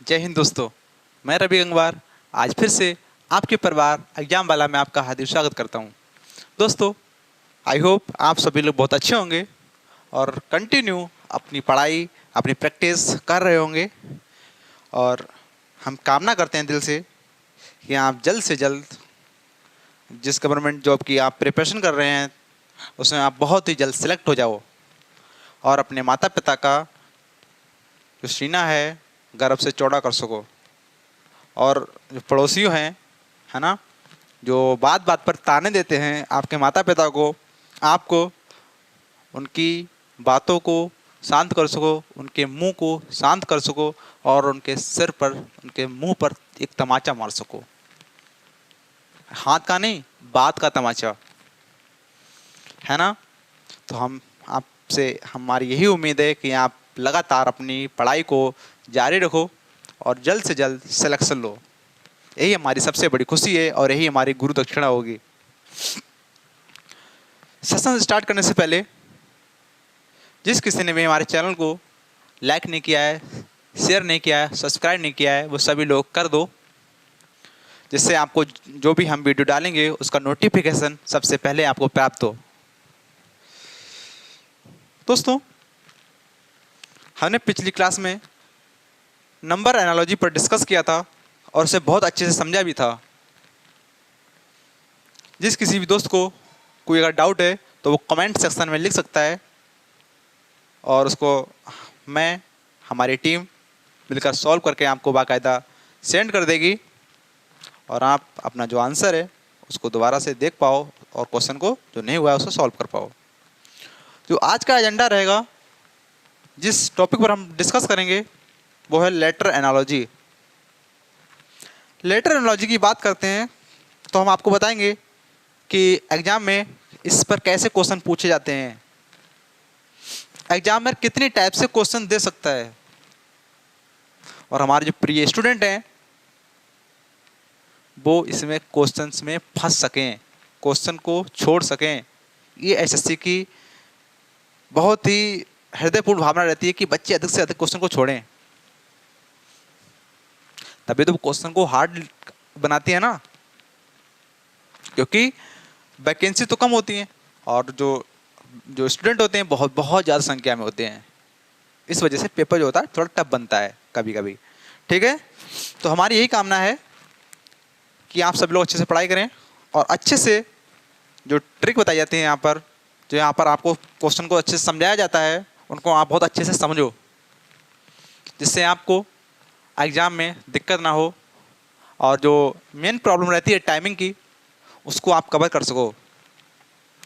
जय हिंद दोस्तों। मैं रवि गंगवार आज फिर से आपके परिवार एग्जाम वाला में आपका हार्दिक स्वागत करता हूं। दोस्तों, आई होप आप सभी लोग बहुत अच्छे होंगे और कंटिन्यू अपनी पढ़ाई अपनी प्रैक्टिस कर रहे होंगे। और हम कामना करते हैं दिल से कि आप जल्द से जल्द जिस गवर्नमेंट जॉब की आप प्रिपरेशन कर रहे हैं उसमें आप बहुत ही जल्द सेलेक्ट हो जाओ और अपने माता पिता का जो सीना है गर्व से चौड़ा कर सको। और जो पड़ोसियों हैं, है ना, जो बात बात पर ताने देते हैं आपके माता पिता को, आपको उनकी बातों को शांत कर सको, उनके मुंह को शांत कर सको और उनके सिर पर, उनके मुंह पर एक तमाचा मार सको। हाथ का नहीं, बात का तमाचा, है ना। तो हम आपसे हमारी यही उम्मीद है कि आप लगातार अपनी पढ़ाई को जारी रखो और जल्द से जल्द सिलेक्शन लो। यही हमारी सबसे बड़ी खुशी है और यही हमारी गुरु दक्षिणा होगी। सेशन स्टार्ट करने से पहले जिस किसी ने भी हमारे चैनल को लाइक नहीं किया है, शेयर नहीं किया है, सब्सक्राइब नहीं किया है, वो सभी लोग कर दो, जिससे आपको जो भी हम वीडियो डालेंगे उसका नोटिफिकेशन सबसे पहले आपको प्राप्त हो। दोस्तों, हमने पिछली क्लास में नंबर एनालॉजी पर डिस्कस किया था और उसे बहुत अच्छे से समझा भी था। जिस किसी भी दोस्त को कोई अगर डाउट है तो वो कमेंट सेक्शन में लिख सकता है और उसको मैं, हमारी टीम मिलकर सॉल्व करके आपको बाकायदा सेंड कर देगी और आप अपना जो आंसर है उसको दोबारा से देख पाओ और क्वेश्चन को जो नहीं हुआ है उसको सॉल्व कर पाओ। जो आज का एजेंडा रहेगा, जिस टॉपिक पर हम डिस्कस करेंगे वो है लेटर एनालॉजी। लेटर एनालॉजी की बात करते हैं तो हम आपको बताएंगे कि एग्जाम में इस पर कैसे क्वेश्चन पूछे जाते हैं, एग्जामिनर कितनी टाइप से क्वेश्चन दे सकता है और हमारे जो प्रिय स्टूडेंट हैं वो इसमें क्वेश्चंस में फंस सकें, क्वेश्चन को छोड़ सकें। ये एसएससी की बहुत ही हृदयपूर्ण भावना रहती है कि बच्चे अधिक से अधिक क्वेश्चन को छोड़ें, तभी तो क्वेश्चन को हार्ड बनाती है ना, क्योंकि वैकेंसी तो कम होती है और जो जो स्टूडेंट होते हैं बहुत बहुत ज़्यादा संख्या में होते हैं। इस वजह से पेपर जो होता है थोड़ा टफ बनता है कभी कभी। ठीक है, तो हमारी यही कामना है कि आप सब लोग अच्छे से पढ़ाई करें और अच्छे से जो ट्रिक बताई जाती है यहाँ पर, जो यहाँ पर आपको क्वेश्चन को अच्छे से समझाया जाता है, उनको आप बहुत अच्छे से समझो, जिससे आपको एग्ज़ाम में दिक्कत ना हो और जो मेन प्रॉब्लम रहती है टाइमिंग की उसको आप कवर कर सको।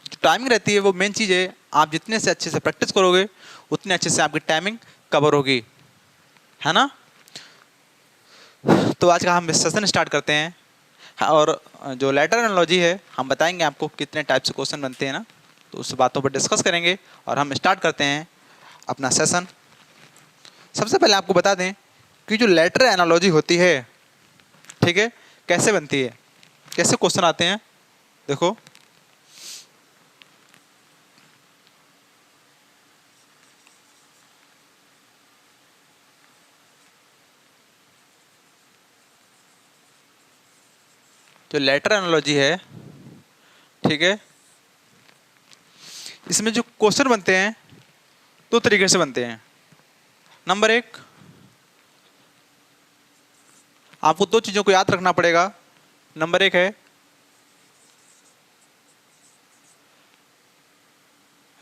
जो टाइमिंग रहती है वो मेन चीज़ है, आप जितने से अच्छे से प्रैक्टिस करोगे उतने अच्छे से आपकी टाइमिंग कवर होगी, है ना। तो आज का हम सेशन स्टार्ट करते हैं। हाँ, और जो लेटर एनालॉजी है हम बताएंगे आपको कितने टाइप से क्वेश्चन बनते हैं ना, तो उस बातों पर डिस्कस करेंगे और हम स्टार्ट करते हैं अपना सेशन। सबसे पहले आपको बता दें कि जो लेटर एनालॉजी होती है, ठीक है, कैसे बनती है, कैसे क्वेश्चन आते हैं। देखो, जो लेटर एनालॉजी है, ठीक है, इसमें जो क्वेश्चन बनते हैं दो तरीके से बनते हैं। नंबर एक, आपको दो चीज़ों को याद रखना पड़ेगा। नंबर एक है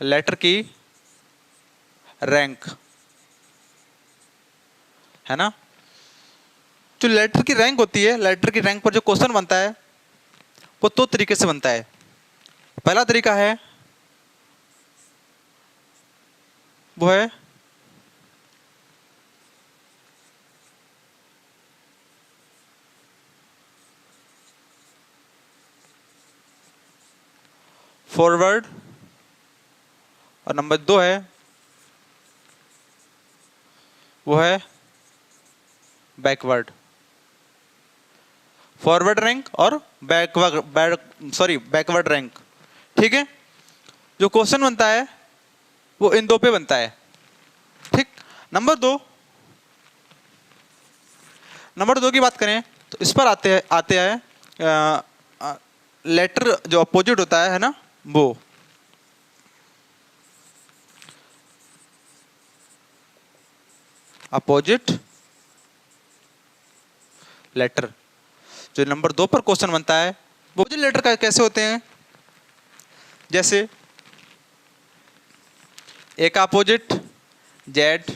लेटर की रैंक, है ना। जो लेटर की रैंक होती है, लेटर की रैंक पर जो क्वेश्चन बनता है वो दो तरीके से बनता है। पहला तरीका है वो है फॉरवर्ड और नंबर दो है वो है बैकवर्ड। फॉरवर्ड रैंक और बैकवर्ड रैंक, ठीक है। जो क्वेश्चन बनता है वो इन दो पे बनता है, ठीक। नंबर दो, नंबर 2 की बात करें तो इस पर आते हैं लेटर जो अपोजिट होता है ना, वो अपोजिट लेटर। जो नंबर 2 पर क्वेश्चन बनता है वो अपोजिट लेटर का कैसे होते हैं, जैसे ए का अपोजिट जेड,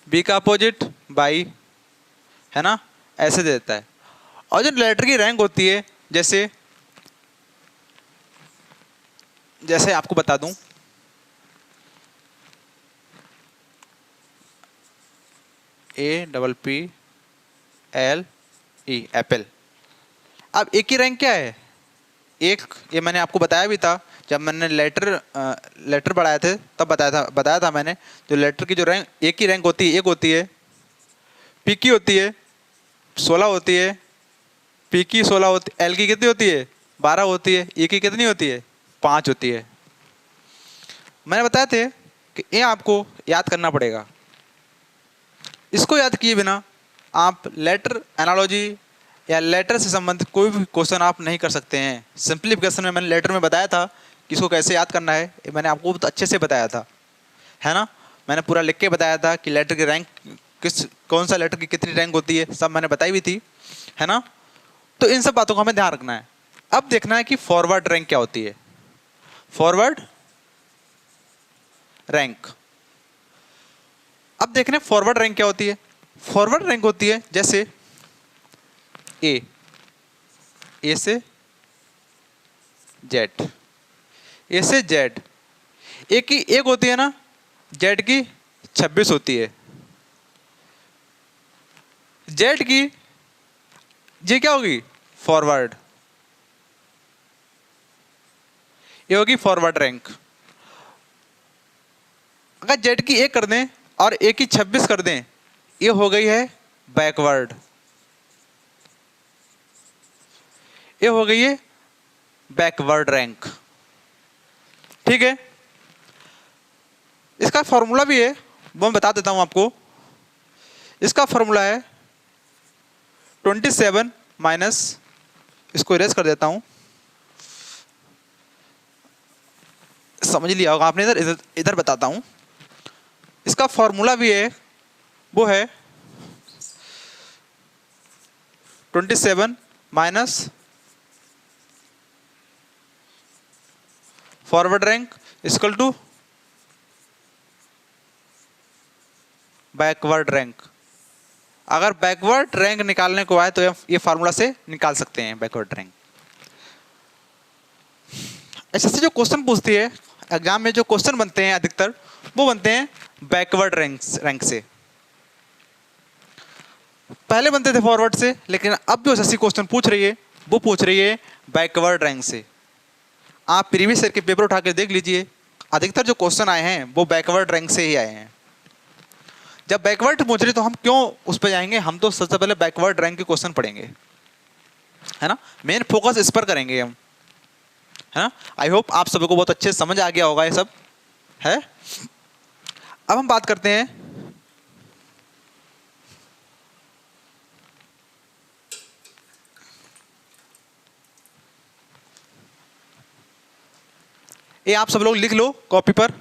बी का अपोजिट बाई, है ना, ऐसे दे देता है। और जो लेटर की रैंक होती है, जैसे जैसे आपको बता दूं, APPLE एप्पल। अब एक ही रैंक क्या है, एक, ये मैंने आपको बताया भी था जब मैंने लेटर पढ़ाए थे तब बताया था मैंने। जो लेटर की जो रैंक, एक ही रैंक होती है, एक होती है, पी की होती है 16 होती है, पी की 16 होती, एल की कितनी होती है 12 होती है, ई की कितनी होती है 5 होती है। मैंने बताया थे कि ये आपको याद करना पड़ेगा। इसको याद किए बिना आप लेटर एनालॉजी या लेटर से संबंधित कोई भी क्वेश्चन आप नहीं कर सकते हैं। सिंप्लीफिकेशन में मैंने लेटर में बताया था कि इसको कैसे याद करना है, ये मैंने आपको बहुत अच्छे से बताया था, है ना। मैंने पूरा लिख के बताया था कि लेटर की रैंक कौन सा लेटर की कितनी रैंक होती है, सब मैंने बताई भी थी, है ना। तो इन सब बातों का हमें ध्यान रखना है। अब देखना है कि फॉरवर्ड रैंक क्या होती है। फॉरवर्ड रैंक, अब देखने फॉरवर्ड रैंक क्या होती है। फॉरवर्ड रैंक होती है जैसे ए से जेड, ए से जेड, ए की एक होती है ना, जेड की 26 होती है, जेड की ये क्या होगी फॉरवर्ड, ये होगी फॉरवर्ड रैंक। अगर जेड की एक कर दें और ए की 26 कर दें, ये हो गई है बैकवर्ड, ये हो गई है बैकवर्ड रैंक, ठीक है। इसका फॉर्मूला भी है, वो मैं बता देता हूं आपको। इसका फॉर्मूला है 27 माइनस, इसको इरेज कर देता हूं, समझ लिया होगा आपने, इधर इधर इधर बताता हूं। इसका फॉर्मूला भी है, वो है 27 minus forward rank equal to backward rank. अगर बैकवर्ड रैंक निकालने को आए तो ये फार्मूला से निकाल सकते हैं बैकवर्ड रैंक। ऐसे जो क्वेश्चन पूछती है एग्जाम में, जो क्वेश्चन बनते हैं अधिकतर वो बनते हैं बैकवर्ड रैंक से। पहले बनते थे फॉरवर्ड से, लेकिन अब जो एसएससी क्वेश्चन पूछ रही है वो पूछ रही है बैकवर्ड रैंक से। आप प्रीवियस ईयर के पेपर उठा के देख लीजिए, अधिकतर जो क्वेश्चन आए हैं वो बैकवर्ड रैंक से ही आए हैं। जब बैकवर्ड पूछ रहे तो हम क्यों उस पर जाएंगे, हम तो सबसे पहले बैकवर्ड रैंक के क्वेश्चन पढ़ेंगे, है ना। मेन फोकस इस पर करेंगे हम, है ना। आई होप आप सभी को बहुत अच्छे से समझ आ गया होगा ये सब, है। अब हम बात करते हैं ये, आप सब लोग लिख लो कॉपी पर।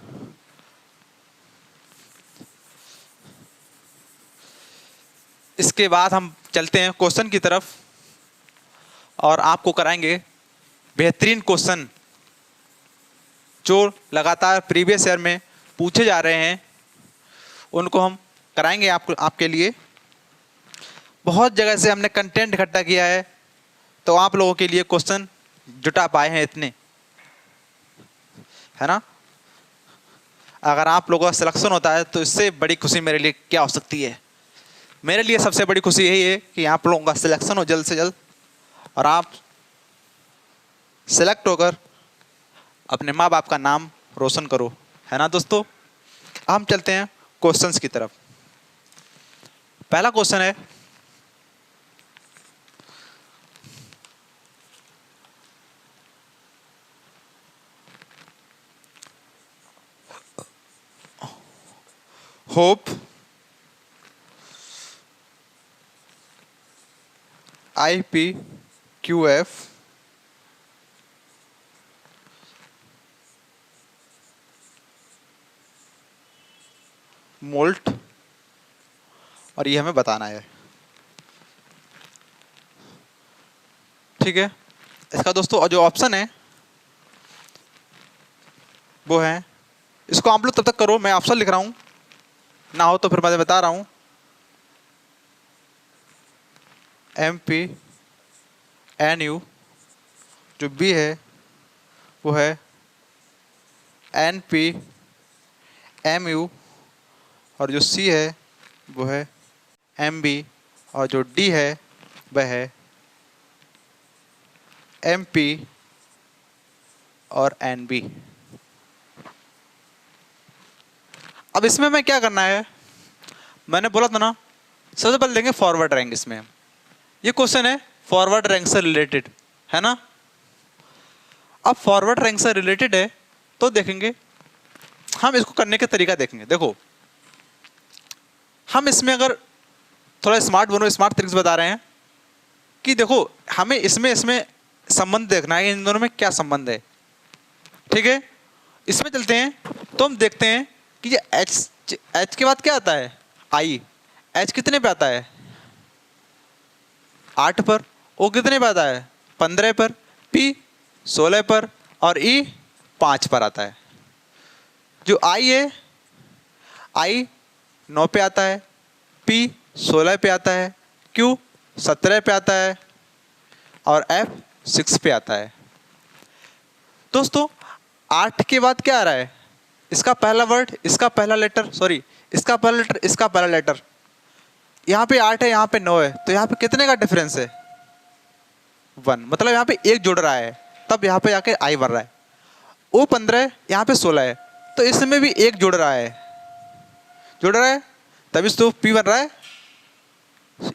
इसके बाद हम चलते हैं क्वेश्चन की तरफ और आपको कराएंगे बेहतरीन क्वेश्चन जो लगातार प्रीवियस ईयर में पूछे जा रहे हैं, उनको हम कराएंगे आपके लिए। बहुत जगह से हमने कंटेंट इकट्ठा किया है, तो आप लोगों के लिए क्वेश्चन जुटा पाए हैं इतने, है ना। अगर आप लोगों का सिलेक्शन होता है तो इससे बड़ी खुशी मेरे लिए क्या हो सकती है। मेरे लिए सबसे बड़ी खुशी यही है कि आप लोगों का सिलेक्शन हो जल्द से जल्द और आप सेलेक्ट होकर अपने माँ बाप का नाम रोशन करो, है ना दोस्तों। हम चलते हैं क्वेश्चंस की तरफ। पहला क्वेश्चन है, होप IPQF मोल्ट, और ये हमें बताना है। ठीक है, इसका दोस्तों और जो ऑप्शन है वो है, इसको आप लोग तब तक करो, मैं ऑप्शन लिख रहा हूं, ना हो तो फिर मैं बता रहा हूं। MPNU, जो बी है वो है NPMU, और जो सी है वो है MB, और जो डी है वह है MP और NB। अब इसमें मैं क्या करना है, मैंने बोला था ना, सबसे पहले देंगे फॉरवर्ड रैंक। इसमें ये क्वेश्चन है फॉरवर्ड रैंक से रिलेटेड, है ना। अब फॉरवर्ड रैंक से रिलेटेड है तो देखेंगे हम इसको करने के तरीका देखेंगे। देखो, हम इसमें अगर थोड़ा स्मार्ट बनो, स्मार्ट ट्रिक्स बता रहे हैं कि देखो हमें इसमें संबंध देखना है, इन दोनों में क्या संबंध है। ठीक है, इसमें चलते हैं तो हम देखते हैं कि ये H के बाद क्या आता है, I। H कितने पे आता है, 8 पर। O कितने पे आता है, 15 पर। P 16 पर, और E 5 पर आता है। जो I है, I 9 पे आता है, P 16 पे आता है, Q 17 पे आता है, और F 6 पे आता है। दोस्तों 8 के बाद क्या आ रहा है, इसका पहला वर्ड, इसका पहला लेटर, सॉरी इसका पहला लेटर, इसका पहला लेटर। यहाँ पे 8 है, यहाँ पे 9 है, तो यहाँ पे कितने का डिफरेंस है, 1। मतलब यहाँ पे एक जुड़ रहा है, तब यहाँ पे जाके I बन रहा है। O 15 है, यहाँ पे 16 है, तो इसमें भी एक जुड़ रहा है, तभी तो P बन रहा है।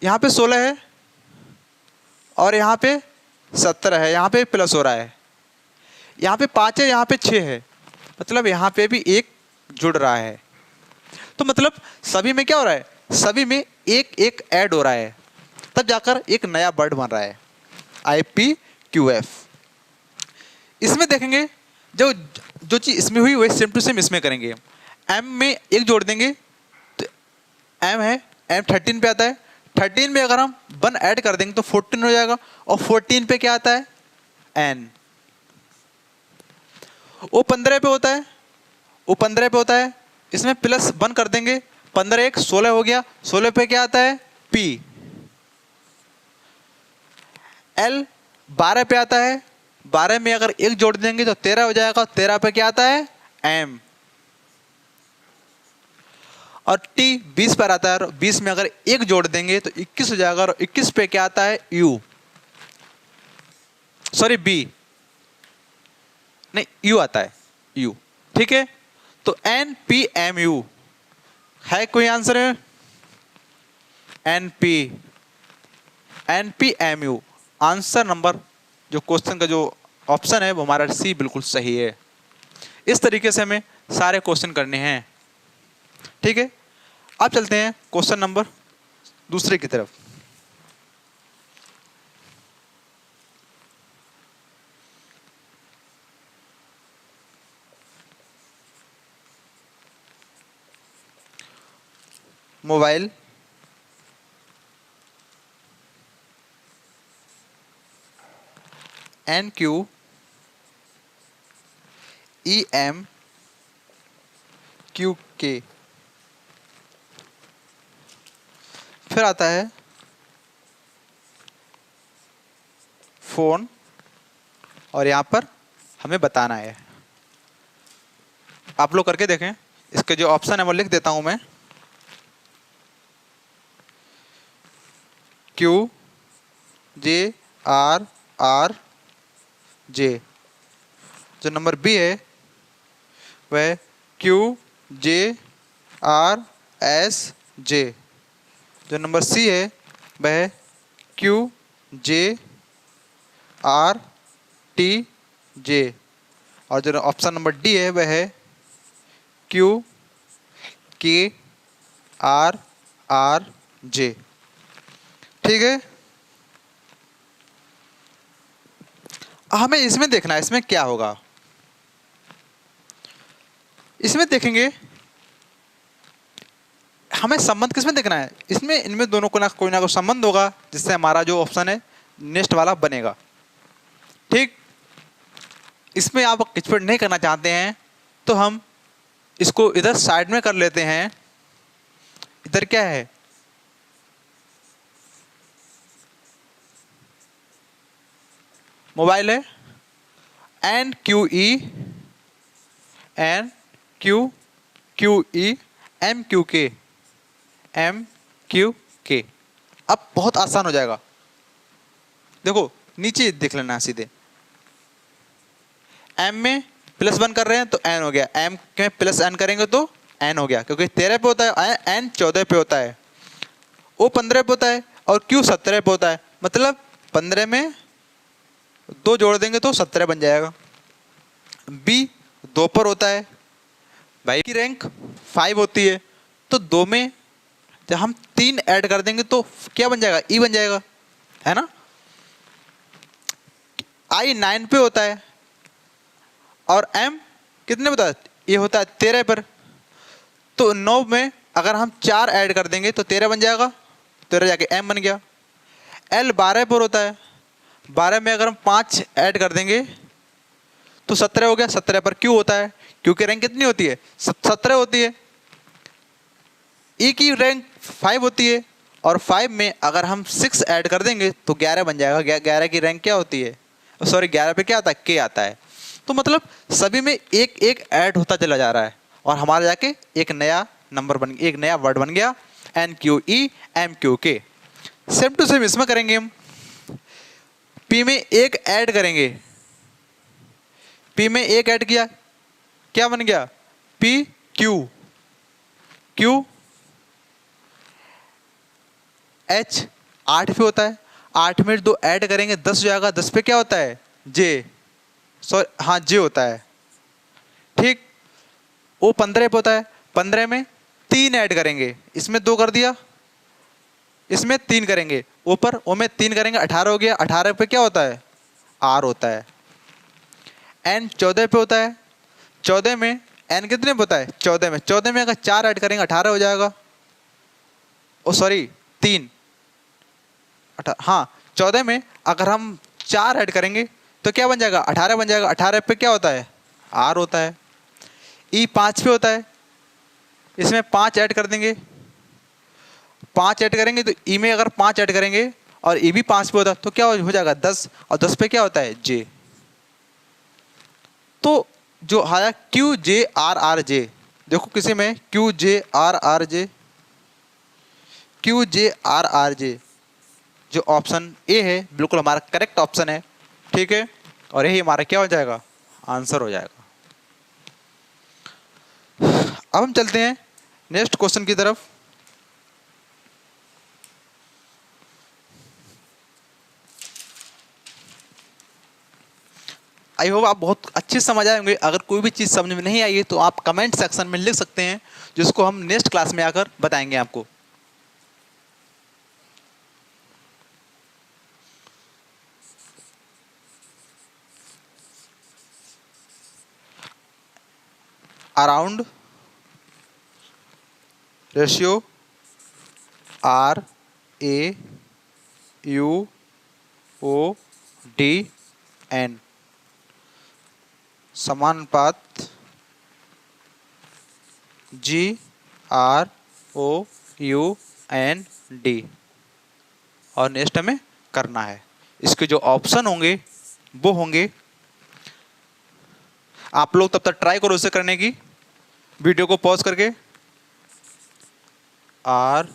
यहाँ पे 16 है और यहाँ पे 17 है, यहाँ पे प्लस हो रहा है। यहाँ पे 5 है, यहाँ पे 6 है, मतलब यहाँ पे भी एक जुड़ रहा है। तो मतलब सभी में क्या हो रहा है, सभी में एक एक ऐड हो रहा है, तब जाकर एक नया वर्ड बन रहा है, IPQF। इसमें देखेंगे जो जो चीज इसमें हुई वही सेम टू सेम इसमें करेंगे। M में एक जोड़ देंगे तो M है, M 13 पे आता है। 13 में अगर हम 1 ऐड कर देंगे तो 14 हो जाएगा, और 14 पे क्या आता है, N। वो 15 पे होता है, इसमें प्लस 1 कर देंगे, 15 1 16 हो गया, 16 पे क्या आता है, P। L 12 पे आता है, 12 में अगर एक जोड़ देंगे तो 13 हो जाएगा, 13 पे क्या आता है, M। और T 20 पर आता है, और 20 में अगर एक जोड़ देंगे तो 21 हो जाएगा, और 21 पे क्या आता है, U, सॉरी B नहीं, U आता है, U। ठीक है, तो NPMU है, कोई आंसर है, NPMU आंसर नंबर, जो क्वेश्चन का जो ऑप्शन है वो हमारा सी बिल्कुल सही है। इस तरीके से हमें सारे क्वेश्चन करने हैं। ठीक है, अब चलते हैं क्वेश्चन नंबर दूसरे की तरफ। मोबाइल NQEMQK, फिर आता है फोन, और यहां पर हमें बताना है। आप लोग करके देखें, इसके जो ऑप्शन है वो लिख देता हूं मैं, QJRRJ। जो नंबर बी है वह QJRSJ। जो नंबर सी है वह QJRTJ, और जो ऑप्शन नंबर डी है वह है QKRRJ। ठीक है, हमें इसमें देखना है इसमें क्या होगा। इसमें देखेंगे हमें संबंध किसमें देखना है, इसमें इनमें दोनों को ना कोई संबंध होगा जिससे हमारा जो ऑप्शन है नेक्स्ट वाला बनेगा। ठीक, इसमें आप एक्सपेक्ट नहीं करना चाहते हैं तो हम इसको इधर साइड में कर लेते हैं। इधर क्या है, मोबाइल है, N Q E M Q K. अब बहुत आसान हो जाएगा। देखो नीचे देख लेना सीधे, एम में +1 कर रहे हैं तो एन हो गया, एम में +n करेंगे तो एन हो गया, क्योंकि 13 पे होता है, एन 14 पे होता है, ओ 15 पे होता है और क्यू 17 पे होता है। मतलब 15 में 2 जोड़ देंगे तो 17 बन जाएगा। बी 2 पर होता है, भाई की रैंक 5 होती है, तो 2 में जब हम 3 ऐड कर देंगे तो क्या बन जाएगा, ई बन जाएगा, है ना। आई 9 पे होता है और एम कितने होता है, ये होता है 13 पर, तो 9 में अगर हम 4 ऐड कर देंगे तो 13 बन जाएगा, 13 जाके एम बन गया। एल 12 पर होता है, 12 में अगर हम 5 ऐड कर देंगे तो 17 हो गया, 17 पर क्यू होता है, क्यू की रैंक कितनी होती है, 17 होती है। ई की रैंक 5 होती है और 5 में अगर हम 6 ऐड कर देंगे तो 11 बन जाएगा। 11 की रैंक क्या होती है, सॉरी 11 पे क्या आता है, के आता है। तो मतलब सभी में एक एक ऐड होता चला जा रहा है और हमारा जाके एक नया नंबर बन, एक नया वर्ड बन गया, N Q E M Q K. Same to same इसमें करेंगे हम, पी में एक ऐड करेंगे, पी में एक ऐड किया क्या बन गया, पी क्यू, क्यू एच 8 पे होता है, 8 में 2 ऐड करेंगे 10 हो जाएगा, 10 पे क्या होता है, जे, सॉरी हाँ जे होता है। ठीक, वो 15 पे होता है, 15 में 3 ऐड करेंगे, इसमें 2 कर दिया, इसमें 3 करेंगे, ऊपर ओ में 3 करेंगे 18 हो गया, 18 पे क्या होता है, आर होता है। एन 14 पे होता है, 14 में एन कितने पे होता है, 14 में अगर 4 ऐड करेंगे 18 हो जाएगा, ओ सॉरी 3, हाँ 14 में अगर हम 4 ऐड करेंगे तो क्या बन जाएगा, 18 बन जाएगा, 18 पे क्या होता है, आर होता है। ई 5 पे होता है, इसमें 5 ऐड कर देंगे, 5 ऐड करेंगे तो ई में अगर 5 ऐड करेंगे और ई भी 5 पे होता है तो क्या हो जाएगा 10, और 10 पे क्या होता है, जे। तो जो आया Q J are R J, देखो किसी में Q J are R J, Q J are R J, जो ऑप्शन ए है बिल्कुल हमारा करेक्ट ऑप्शन है। ठीक है, और यही हमारा क्या हो जाएगा, आंसर हो जाएगा। अब हम चलते हैं नेक्स्ट क्वेश्चन की तरफ। आई होप आप बहुत अच्छे समझ आए होंगे। अगर कोई भी चीज़ समझ में नहीं आई है तो आप कमेंट सेक्शन में लिख सकते हैं, जिसको हम नेक्स्ट क्लास में आकर बताएंगे आपको। Around ratio R A U O D N, समानुपात G R O U N D, और नेक्स्ट हमें करना है। इसके जो ऑप्शन होंगे वो होंगे, आप लोग तब तक ट्राई करो इसे करने की, वीडियो को पॉज करके। R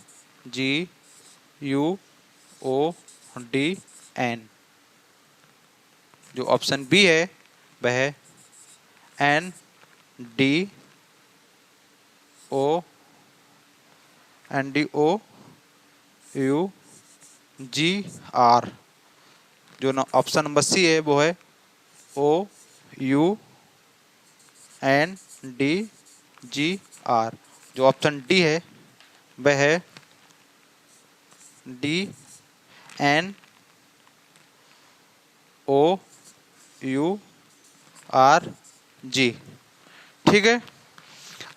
G U O D N, जो ऑप्शन बी है वह है N D O U G R, जो ऑप्शन नंबर सी है वो है O U N D G R, जो ऑप्शन डी है वह है D N O U R G. ठीक है,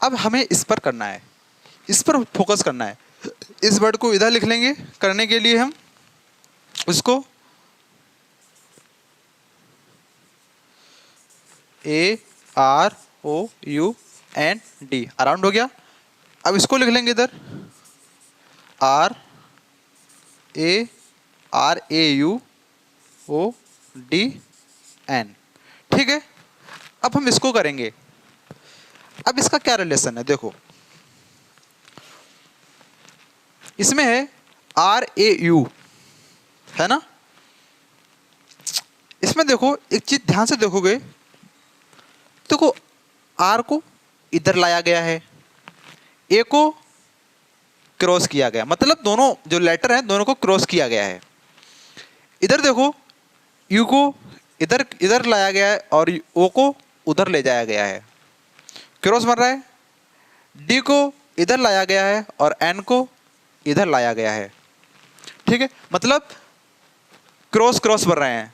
अब हमें इस पर करना है, इस पर फोकस करना है। इस वर्ड को इधर लिख लेंगे। करने के लिए हम उसको AROUND, अराउंड हो गया। अब इसको लिख लेंगे इधर RARAUODN। ठीक है, अब हम इसको करेंगे। अब इसका क्या रिलेशन है, देखो इसमें है RAU, है ना। इसमें देखो एक चीज ध्यान से देखोगे, देखो R को इधर लाया गया है, A को क्रॉस किया गया, मतलब दोनों जो लेटर हैं दोनों को क्रॉस किया गया है। इधर देखो U को इधर इधर लाया गया है और O को उधर ले जाया गया है, क्रॉस बन रहा है। D को इधर लाया गया है और N को इधर लाया गया है। ठीक है, मतलब क्रॉस क्रॉस बन रहे हैं।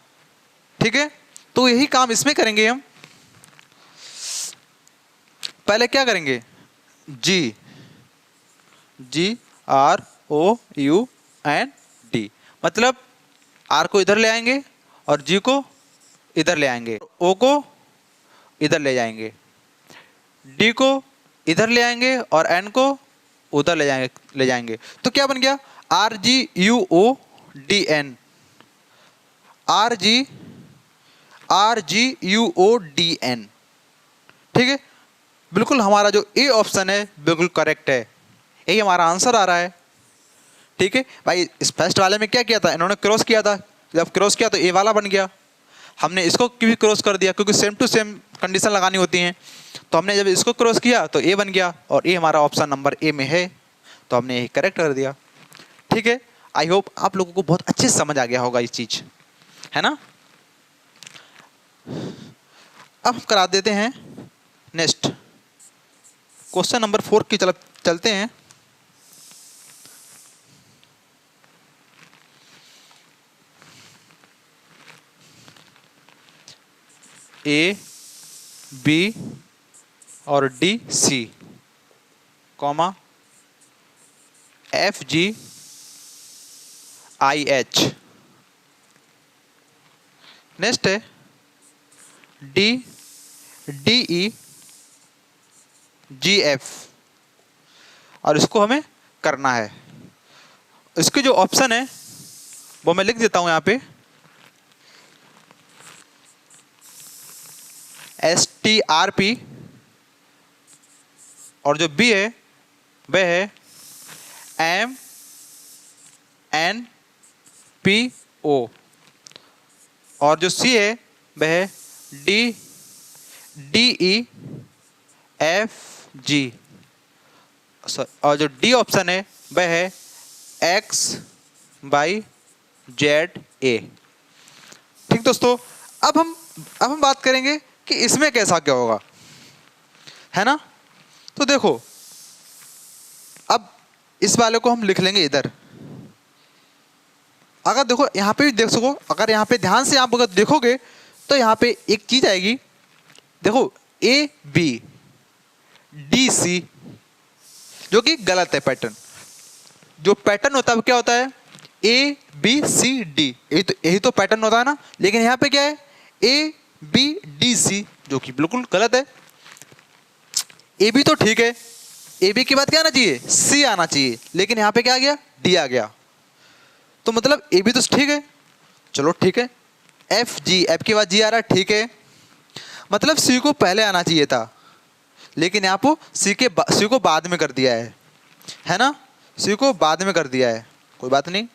ठीक है, तो यही काम इसमें करेंगे हम। पहले क्या करेंगे, GROUND, मतलब R को इधर ले आएंगे और G को इधर ले आएंगे, O को इधर ले जाएंगे, D को इधर ले आएंगे और N को उधर ले जाएंगे। तो क्या बन गया, RGUODN, RGUODN। ठीक है, बिल्कुल हमारा जो ए ऑप्शन है बिल्कुल करेक्ट है, यही हमारा आंसर आ रहा है। ठीक है भाई, इस फर्स्ट वाले में क्या किया था, इन्होंने क्रॉस किया था, जब क्रॉस किया तो ए वाला बन गया। हमने इसको भी क्रॉस कर दिया क्योंकि सेम टू सेम कंडीशन लगानी होती हैं, तो हमने जब इसको क्रॉस किया तो ए बन गया और ए हमारा ऑप्शन नंबर ए में है, तो हमने यही करेक्ट कर दिया। ठीक है, आई होप आप लोगों को बहुत अच्छे से समझ आ गया होगा ये चीज, है ना। अब हम करा देते हैं नेक्स्ट क्वेश्चन नंबर 4 की चलते हैं। A, B और D, C, comma F, G, I, H। Next है D, D, E, G, F, और इसको हमें करना है। इसके जो ऑप्शन है वो मैं लिख देता हूं यहाँ पे, STRP, और जो B है वह है MNPO, और जो C है वह है DEFG, और जो D ऑप्शन है वह है XYZA। ठीक दोस्तों, अब हम बात करेंगे कि इसमें कैसा क्या होगा, है ना। तो देखो अब इस वाले को हम लिख लेंगे इधर। अगर देखो यहाँ पे भी देख सको, अगर यहाँ पे ध्यान से आप अगर देखोगे तो यहाँ पे एक चीज आएगी, देखो ABDC, जो कि गलत है पैटर्न। जो पैटर्न होता है वो क्या होता है, ABCD, यही तो पैटर्न होता है ना। लेकिन यहाँ पे क्या है, ABDC, जो कि बिल्कुल गलत है। AB तो ठीक है, AB के बाद क्या आना चाहिए, C आना चाहिए, लेकिन यहाँ पे क्या आ गया, D आ गया। तो मतलब AB तो ठीक है, चलो ठीक है। FG, F के बाद G आ रहा है, ठीक है। मतलब C को पहले आना चाहिए था, लेकिन यहाँ पर C को बाद में कर दिया है ना। C को बाद में कर दिया है, कोई बात नहीं।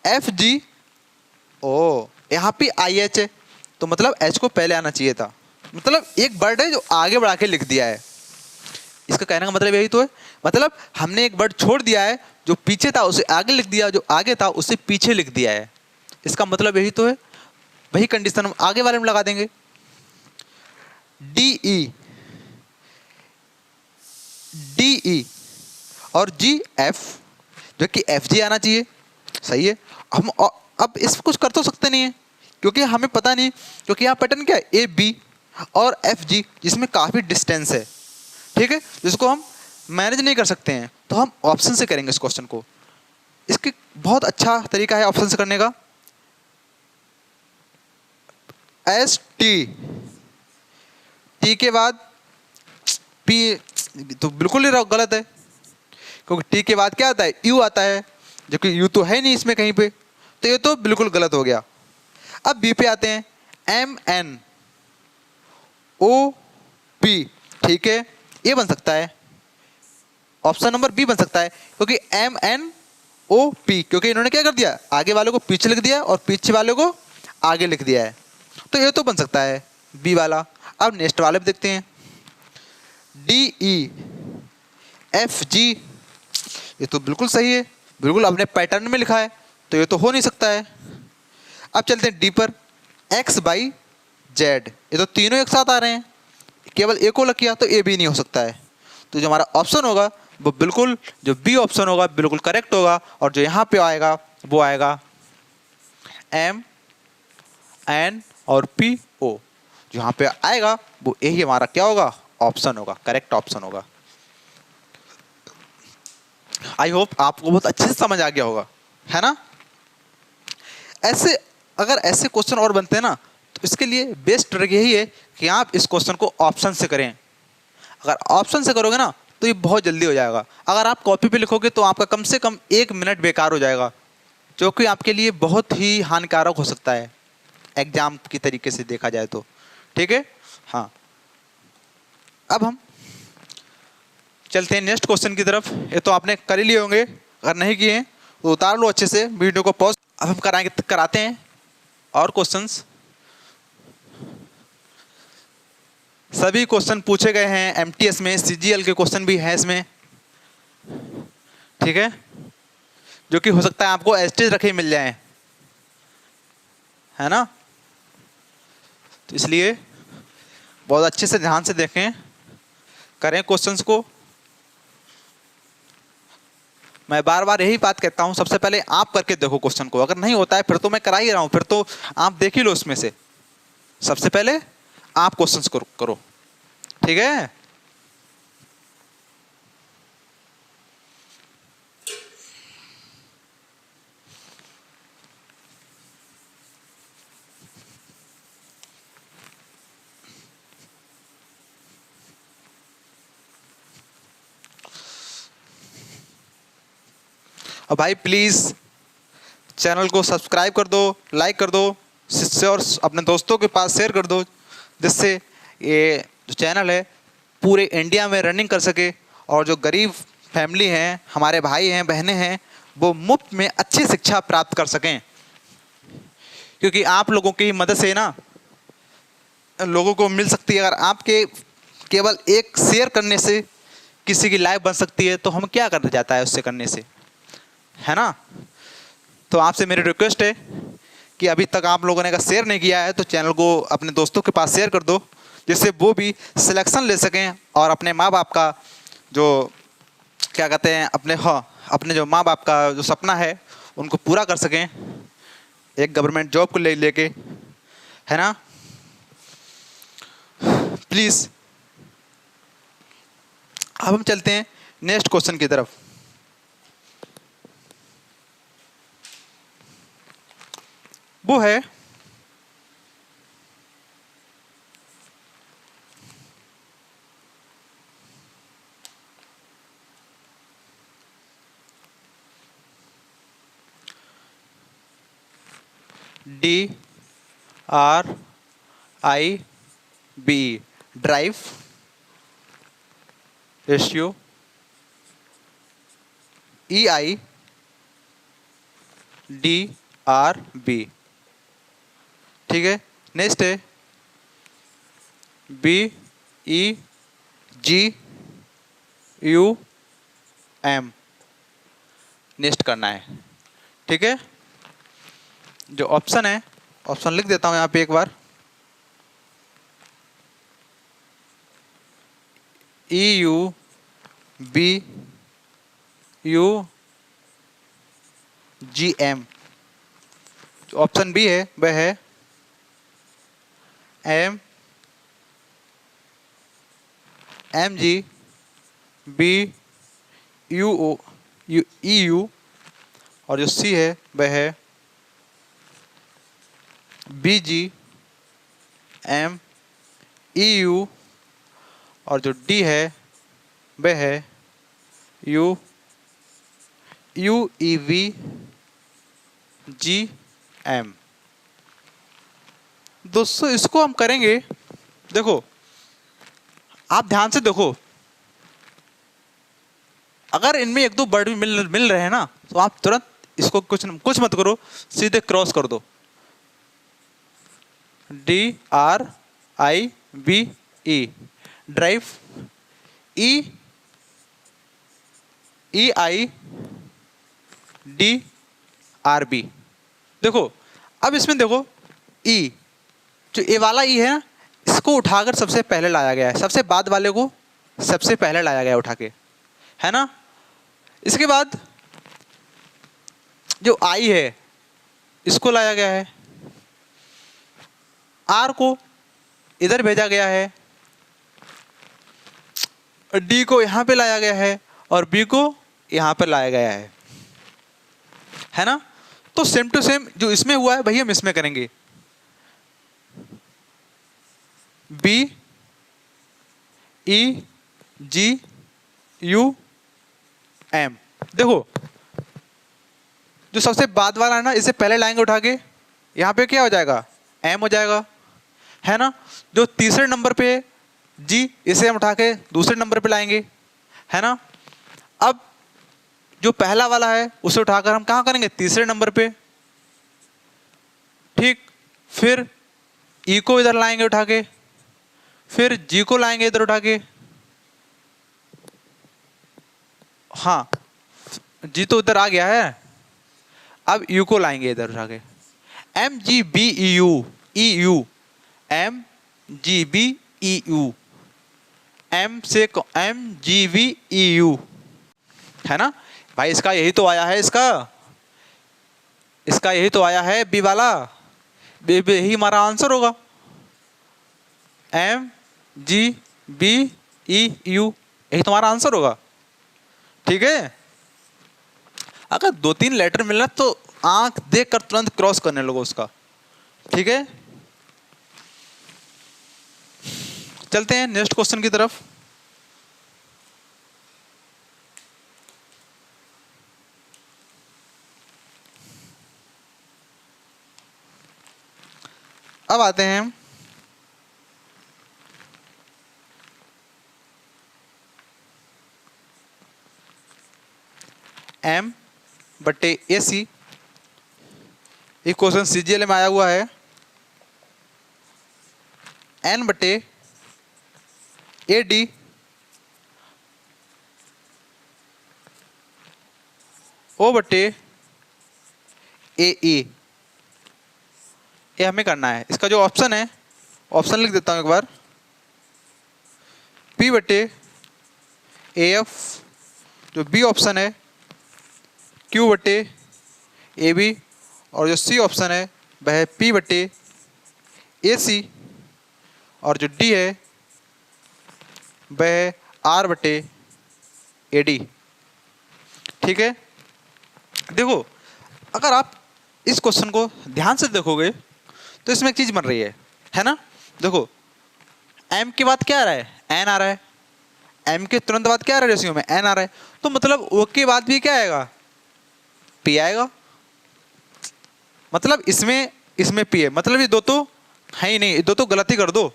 FG, ओ यहाँ पे IH है, तो मतलब H को पहले आना चाहिए था। मतलब एक वर्ड है जो आगे बढ़ा के लिख दिया है। इसका कहने का मतलब यही तो है, मतलब हमने एक वर्ड छोड़ दिया है, जो पीछे था उसे आगे लिख दिया, जो आगे था उसे पीछे लिख दिया है। इसका मतलब यही तो है। वही कंडीशन हम आगे वाले में लगा देंगे। DE और GF, जो कि FG आना चाहिए, सही है। हम अब इस कुछ कर तो सकते नहीं है, क्योंकि हमें पता नहीं, क्योंकि यहाँ पैटर्न क्या है, ए बी और एफ जी, जिसमें काफ़ी डिस्टेंस है, ठीक है, जिसको हम मैनेज नहीं कर सकते हैं, तो हम ऑप्शन से करेंगे इस क्वेश्चन को। इसकी बहुत अच्छा तरीका है ऑप्शन से करने का। एस टी, टी के बाद पी, तो बिल्कुल ही गलत है, क्योंकि टी के बाद क्या आता है, यू आता है, जो कि यू तो है नहीं इसमें कहीं पे, तो ये तो बिल्कुल गलत हो गया। अब बी पे आते हैं, एम एन ओ पी, ठीक है, ये बन सकता है, ऑप्शन नंबर बी बन सकता है, क्योंकि एम एन ओ पी, क्योंकि इन्होंने क्या कर दिया, आगे वाले को पीछे लिख दिया और पीछे वाले को आगे लिख दिया है, तो ये तो बन सकता है बी वाला। अब नेक्स्ट वाले पे देखते हैं, डी ई एफ जी, ये तो बिल्कुल सही है, बिल्कुल अपने पैटर्न में लिखा है, तो ये तो हो नहीं सकता है। अब चलते हैं डी पर, एक्स बाई जेड, ये तो तीनों एक साथ आ रहे हैं, केवल एक को लग किया तो ए भी नहीं हो सकता है, तो जो हमारा ऑप्शन होगा वो बिल्कुल, जो बी ऑप्शन होगा बिल्कुल करेक्ट होगा, और जो यहाँ पे आएगा वो आएगा एम एन और पी ओ, जो यहाँ पे आएगा वो यही हमारा क्या होगा, ऑप्शन होगा, करेक्ट ऑप्शन होगा। आई होप आपको बहुत अच्छे से समझ आ गया होगा, है ना। ऐसे अगर ऐसे क्वेश्चन और बनते हैं ना, तो इसके लिए बेस्ट ट्रिक यही है कि आप इस क्वेश्चन को ऑप्शन से करें। अगर ऑप्शन से करोगे ना तो ये बहुत जल्दी हो जाएगा। अगर आप कॉपी पे लिखोगे तो आपका कम से कम 1 मिनट बेकार हो जाएगा, जो कि आपके लिए बहुत ही हानिकारक हो सकता है एग्जाम की तरीके से देखा जाए तो, ठीक है। हाँ, अब हम चलते हैं नेक्स्ट क्वेश्चन की तरफ। ये तो आपने कर ही लिए होंगे, अगर नहीं किए हैं तो उतार लो अच्छे से वीडियो को पॉज। अब हम कराते हैं और क्वेश्चंस। सभी क्वेश्चन पूछे गए हैं एमटीएस में, सीजीएल के क्वेश्चन भी हैं इसमें, ठीक है, जो कि हो सकता है आपको एस्टेज रखे मिल जाए, है ना। तो इसलिए बहुत अच्छे से ध्यान से देखें, करें क्वेश्चंस को। मैं बार बार यही बात कहता हूं, सबसे पहले आप करके देखो क्वेश्चन को, अगर नहीं होता है फिर तो मैं करा ही रहा हूं, फिर तो आप देख ही लो उसमें से। सबसे पहले आप क्वेश्चंस करो, ठीक है। और भाई प्लीज़ चैनल को सब्सक्राइब कर दो, लाइक कर दो, जिससे और अपने दोस्तों के पास शेयर कर दो, जिससे ये जो चैनल है पूरे इंडिया में रनिंग कर सके, और जो गरीब फैमिली हैं, हमारे भाई हैं, बहनें हैं, वो मुफ्त में अच्छी शिक्षा प्राप्त कर सकें। क्योंकि आप लोगों की मदद से ना लोगों को मिल सकती है। अगर आपके केवल एक शेयर करने से किसी की लाइफ बन सकती है, तो हम क्या करना चाहता है उससे करने से, है ना। तो आपसे मेरी रिक्वेस्ट है कि अभी तक आप लोगों ने अगर शेयर नहीं किया है तो चैनल को अपने दोस्तों के पास शेयर कर दो, जिससे वो भी सिलेक्शन ले सकें और अपने माँ बाप का जो क्या कहते हैं, अपने जो माँ बाप का जो सपना है उनको पूरा कर सकें, एक गवर्नमेंट जॉब को लेके, है ना। प्लीज़ अब हम चलते हैं नेक्स्ट क्वेश्चन की तरफ। वो है DRIB, ड्राइव रेशियो, EIDRB, ठीक है। नेक्स्ट है BEGUM, नेक्स्ट करना है, ठीक है। जो ऑप्शन है, ऑप्शन लिख देता हूं यहाँ पे एक बार, EUBUGM। जो ऑप्शन बी है वह है M M G B U O U E U, और जो सी है वह है B G M E U, और जो डी है वह है U U E V G M. दोस्तों इसको हम करेंगे, देखो आप ध्यान से देखो, अगर इनमें एक दो वर्ड भी मिल रहे हैं ना, तो आप तुरंत इसको कुछ मत करो, सीधे क्रॉस कर दो। D R I B E, drive, E E I D R B. देखो अब इसमें देखो ई, जो ए वाला ई है ना, इसको उठाकर सबसे पहले लाया गया है, सबसे बाद वाले को सबसे पहले लाया गया है उठा के, है ना। इसके बाद जो आई है इसको लाया गया है, आर को इधर भेजा गया है, डी को यहां पे लाया गया है, और बी को यहां पर लाया गया है ना। तो सेम टू सेम जो इसमें हुआ है वही हम इसमें करेंगे। B E ji you M, देखो जो सबसे बाद वाला है ना, इसे पहले लाएंगे उठा के, यहां पे क्या हो जाएगा, एम हो जाएगा, है ना। जो तीसरे नंबर पे जी, इसे हम उठा के दूसरे नंबर पे लाएंगे, है ना। अब जो पहला वाला है उसे उठाकर हम कहां करेंगे, तीसरे नंबर पे, ठीक। फिर ई को इधर लाएंगे उठा के, फिर जी को लाएंगे इधर उठा के, हाँ जी तो उधर आ गया है, अब यू को लाएंगे इधर उठा के, M G B E U, M G B E U, M से M G V E U, है ना भाई। इसका यही तो आया है, इसका यही तो आया है बी वाला, यही हमारा आंसर होगा, M G B E U, यही तुम्हारा आंसर होगा, ठीक है। अगर दो तीन लेटर मिलना तो आंख देख कर तुरंत क्रॉस करने लगो उसका, ठीक है। चलते हैं नेक्स्ट क्वेश्चन की तरफ। अब आते हैं एम बट्टे ए सी, ये क्वेश्चन सीजीएल में आया हुआ है, एन बट्टे ए डी ओ बट्टे ए ई, ये हमें करना है। इसका जो ऑप्शन है, ऑप्शन लिख देता हूं एक बार, पी बट्टे ए एफ, जो बी ऑप्शन है, क्यू बट्टे ए बी, और जो सी ऑप्शन है वह है पी बट्टे ए सी, और जो डी है वह है आर बट्टे ए डी, ठीक है। देखो अगर आप इस क्वेश्चन को ध्यान से देखोगे तो इसमें एक चीज बन रही है ना। देखो एम के बाद क्या आ रहा है, एन आ रहा है, एम के तुरंत बाद क्या आ रहा है रेशियो में, एन आ रहा है, तो मतलब ओ के बाद भी क्या आएगा, पी आएगा। मतलब इसमें पी है, मतलब ये दो तो है ही नहीं, दो तो गलती कर दो,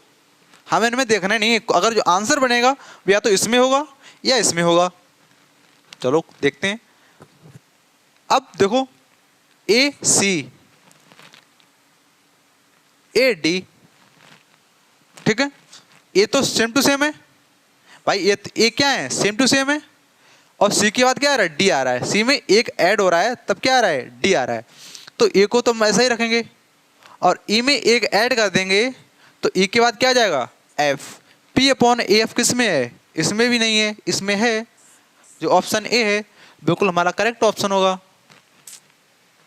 हमें इनमें देखना नहीं है। अगर जो आंसर बनेगा वो या तो इसमें होगा या इसमें होगा। चलो देखते हैं। अब देखो ए सी ए डी, ठीक है, ये तो सेम टू सेम है भाई, ये क्या है, सेम टू सेम है, और सी के बाद क्या आ रहा है, डी आ रहा है, सी में एक ऐड हो रहा है तब क्या आ रहा है, डी आ रहा है, तो ए को तो हम ऐसा ही रखेंगे, और ई में एक ऐड कर देंगे तो ई के बाद क्या आ जाएगा, F. P upon A F किस में है, इसमें भी नहीं है, इसमें है, जो ऑप्शन ए है बिल्कुल हमारा करेक्ट ऑप्शन होगा।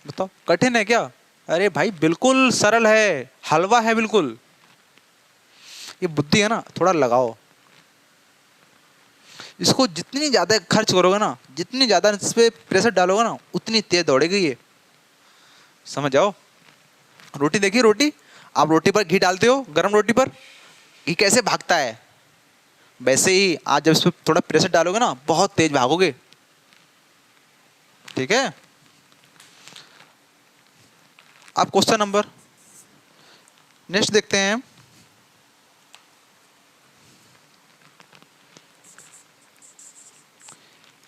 बताओ कठिन है क्या, अरे भाई बिल्कुल सरल है, हलवा है बिल्कुल। ये बुद्धि है ना, थोड़ा लगाओ। इसको जितनी ज़्यादा खर्च करोगे ना, जितनी ज़्यादा इस पर प्रेशर डालोगे ना, उतनी तेज दौड़ेगी ये। समझ जाओ। रोटी देखिए, रोटी, आप रोटी पर घी डालते हो, गरम रोटी पर घी कैसे भागता है, वैसे ही आज जब इस पर थोड़ा प्रेशर डालोगे ना, बहुत तेज भागोगे। ठीक है। आप क्वेश्चन नंबर नेक्स्ट देखते हैं।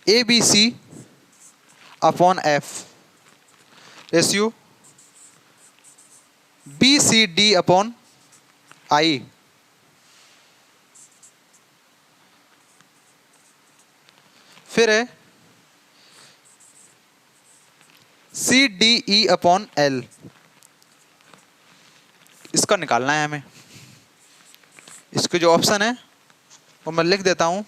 A B C upon F ratio B C D upon I. फिर है C D E upon L. इसका निकालना है हमें। इसके जो ऑप्शन है वो मैं लिख देता हूं।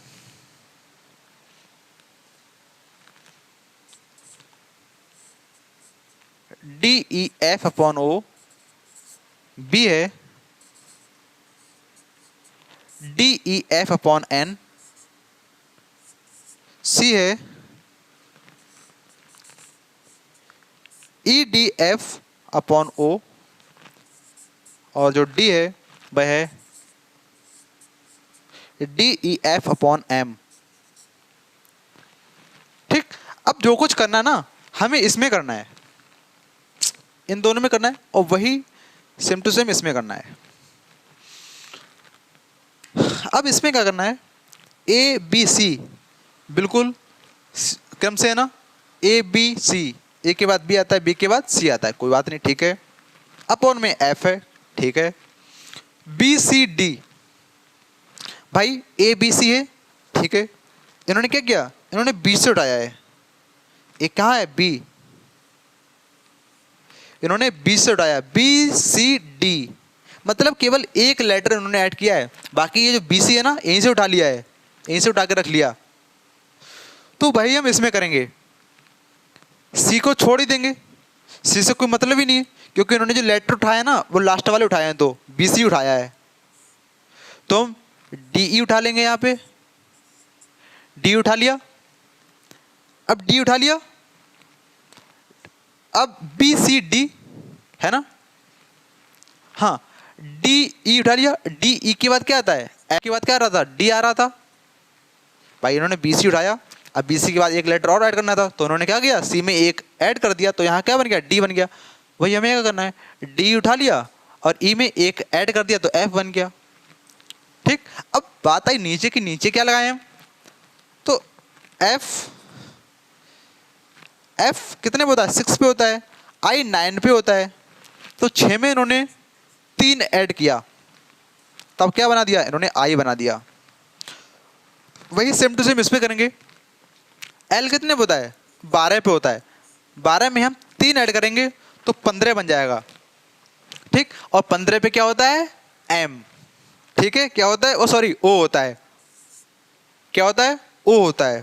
D E F upon O, B है D E F upon N, C है E D F upon O, और जो डी है वह है D E F upon M. ठीक। अब जो कुछ करना ना हमें इसमें करना है, इन दोनों में करना है, और वही सेम टू सेम इसमें करना है। अब इसमें क्या करना है, ए बी सी बिल्कुल क्रम से है ना, ए बी सी, ए के बाद बी आता है, बी के बाद सी आता है, कोई बात नहीं, ठीक है। अपॉन में एफ है, ठीक है। बी सी डी, भाई ए बी सी है, ठीक है। इन्होंने क्या किया, इन्होंने बी से उठाया है, ये कहाँ है बी, इन्होंने बी से उठाया, बी सी डी, मतलब केवल एक लेटर इन्होंने ऐड किया है, बाकी ये जो बी सी है ना यहीं से उठा लिया है, यहीं से उठा के रख लिया। तो भाई हम इसमें करेंगे, सी को छोड़ ही देंगे, सी से कोई मतलब ही नहीं है, क्योंकि इन्होंने जो लेटर उठाया ना वो लास्ट वाले उठाए हैं, तो बी सी उठाया है, तो हम डी ई उठा लेंगे, यहाँ पे डी उठा लिया। अब डी उठा लिया, अब बी सी डी है ना, हाँ, डी ई उठा लिया, डी ई के बाद क्या आता है, ए के बाद क्या आ रहा था, डी आ रहा था। भाई इन्होंने बी सी उठाया, अब बी सी के बाद एक लेटर और ऐड करना था, तो उन्होंने क्या किया, सी में एक ऐड कर दिया, तो यहाँ क्या बन गया, डी बन गया। वही हमें क्या करना है, डी उठा लिया और ई में एक ऐड कर दिया, तो एफ बन गया। ठीक। अब बात आई नीचे की, नीचे क्या लगाए हम, तो एफ, एफ कितने पे होता है, 6 पे होता है, आई 9 पे होता है, तो 6 में इन्होंने 3 ऐड किया, तब क्या बना दिया, इन्होंने आई बना दिया। वही सेम टू सेम इसमें करेंगे। एल कितने पे होता है, 12 पे होता है, 12 में हम 3 ऐड करेंगे तो 15 बन जाएगा। ठीक। और 15 पे क्या होता है, एम। ठीक है, क्या होता है, ओ सॉरी ओ होता है, क्या होता है, ओ होता है।